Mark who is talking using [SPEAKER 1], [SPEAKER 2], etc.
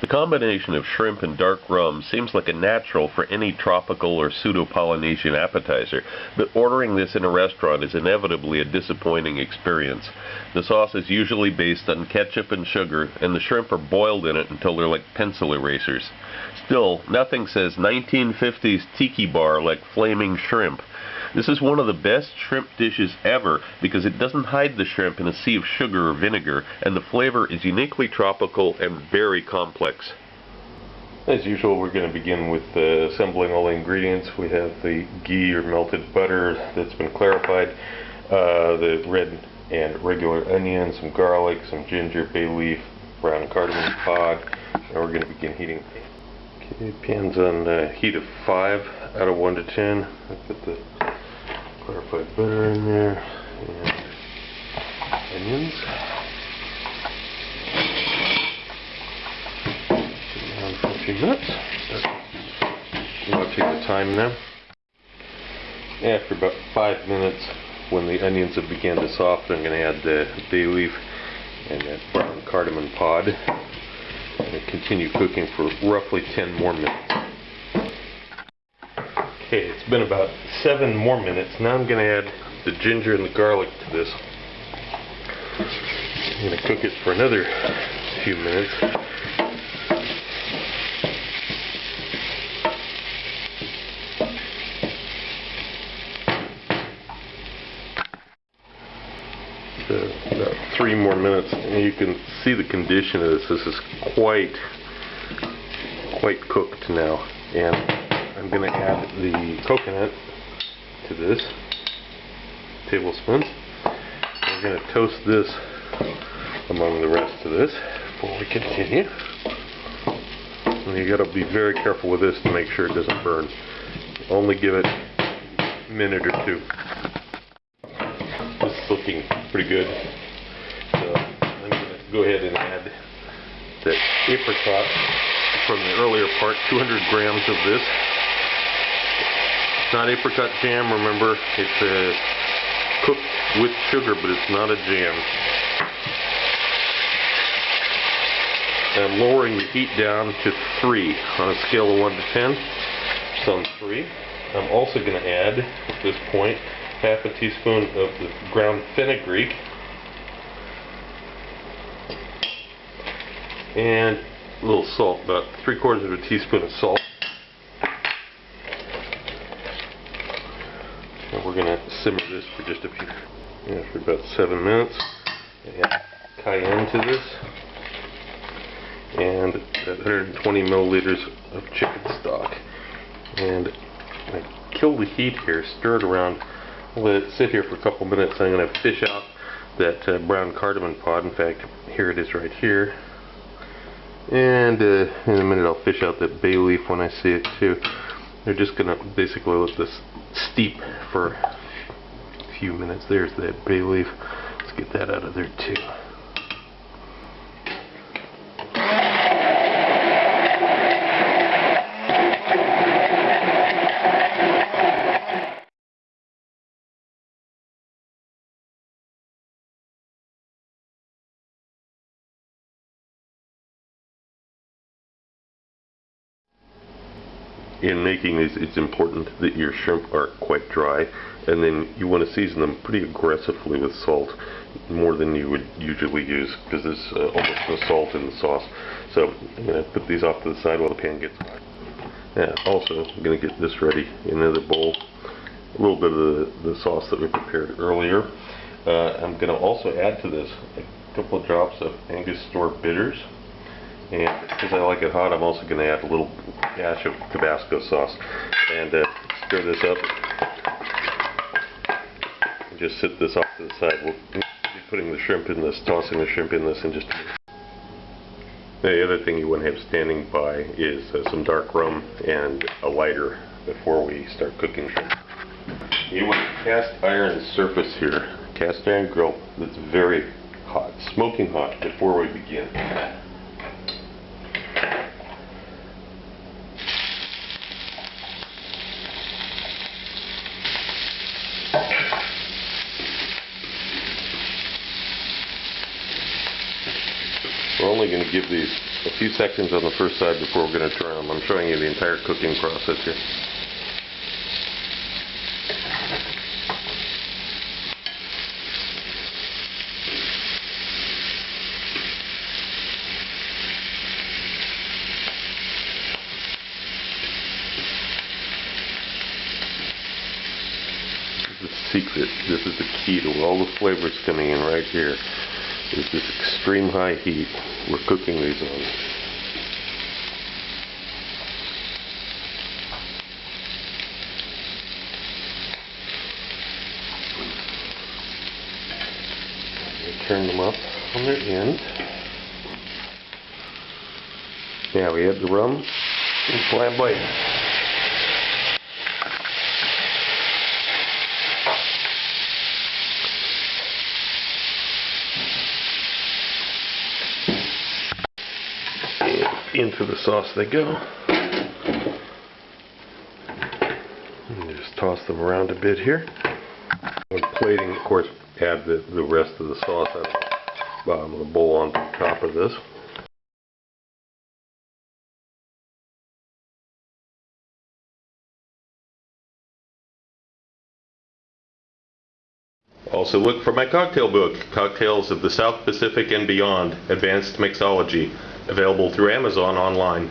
[SPEAKER 1] combination of shrimp and dark rum seems like a natural for any tropical or pseudo-Polynesian appetizer, but ordering this in a restaurant is inevitably a disappointing experience. The sauce is usually based on ketchup and sugar, and the shrimp are boiled in it until they're like pencil erasers. Still, nothing says 1950s tiki bar like flaming shrimp. This is one of the best shrimp dishes ever because it doesn't hide the shrimp in a sea of sugar or vinegar, and the flavor is uniquely tropical and very complex.
[SPEAKER 2] As usual, we're going to begin with assembling all the ingredients. We have the ghee or melted butter that's been clarified, the red and regular onion, some garlic, some ginger, bay leaf, brown cardamom pod, and we're going to begin heating. Okay, pan's on heat of 5 out of 1 to 10. I put the clarified butter in there and onions. Sit down for a few minutes. Start watching the time now. After about 5 minutes, when the onions have begun to soften, I'm going to add the bay leaf and that brown cardamom pod. And continue cooking for roughly 10 more minutes. Okay, it's been about 7 more minutes. Now I'm going to add the ginger and the garlic to this. I'm going to cook it for another few minutes. About 3 more minutes, and you can see the condition of this. This is quite cooked now, and I'm going to add the coconut to this, tablespoons. We're going to toast this among the rest of this before we continue. And you got to be very careful with this to make sure it doesn't burn. Only give it a minute or 2. This is looking pretty good. So I'm going to go ahead and add the apricot from the earlier part, 200 grams of this. It's not apricot jam, remember, it's cooked with sugar, but it's not a jam. I'm lowering the heat down to 3 on a scale of 1 to 10. So on 3. I'm also going to add, at this point, half a teaspoon of the ground fenugreek and a little salt, about 3/4 of a teaspoon of salt. And we're going to simmer this for just a few, for about 7 minutes. Add cayenne to this, and 120 milliliters of chicken stock. And I kill the heat here, stir it around, let it sit here for a couple minutes. I'm going to fish out that brown cardamom pod. In fact, here it is right here. And in a minute I'll fish out that bay leaf when I see it too. They're just going to basically let this steep for a few minutes. There's that bay leaf. Let's get that out of there too. In making these, it's important that your shrimp are quite dry, and then you want to season them pretty aggressively with salt, more than you would usually use, because there's almost no salt in the sauce. So I'm going to put these off to the side while the pan gets hot. Yeah, also, I'm going to get this ready in another bowl. A little bit of the sauce that we prepared earlier. I'm going to also add to this a couple of drops of Angostura bitters. And because I like it hot, I'm also going to add a little dash of Tabasco sauce. And stir this up. And just sit this off to the side. We'll be putting the shrimp in this, tossing the shrimp in this in just a minute. The other thing you want to have standing by is some dark rum and a lighter before we start cooking shrimp. You want a cast iron surface here, cast iron grill that's very hot, smoking hot before we begin. We're only going to to give these a few seconds on the first side before we're going to turn them. I'm showing you the entire cooking process here. Secret. This is the key to all the flavors coming in right here. Is this extreme high heat we're cooking these on. Turn them up on their end. Now we add the rum and Flambéed. Into the sauce they go. And just toss them around a bit here. When plating, of course, add the rest of the sauce at the bottom of the bowl on top of this.
[SPEAKER 3] Also look for my cocktail book, Cocktails of the South Pacific and Beyond, Advanced Mixology, available through Amazon online.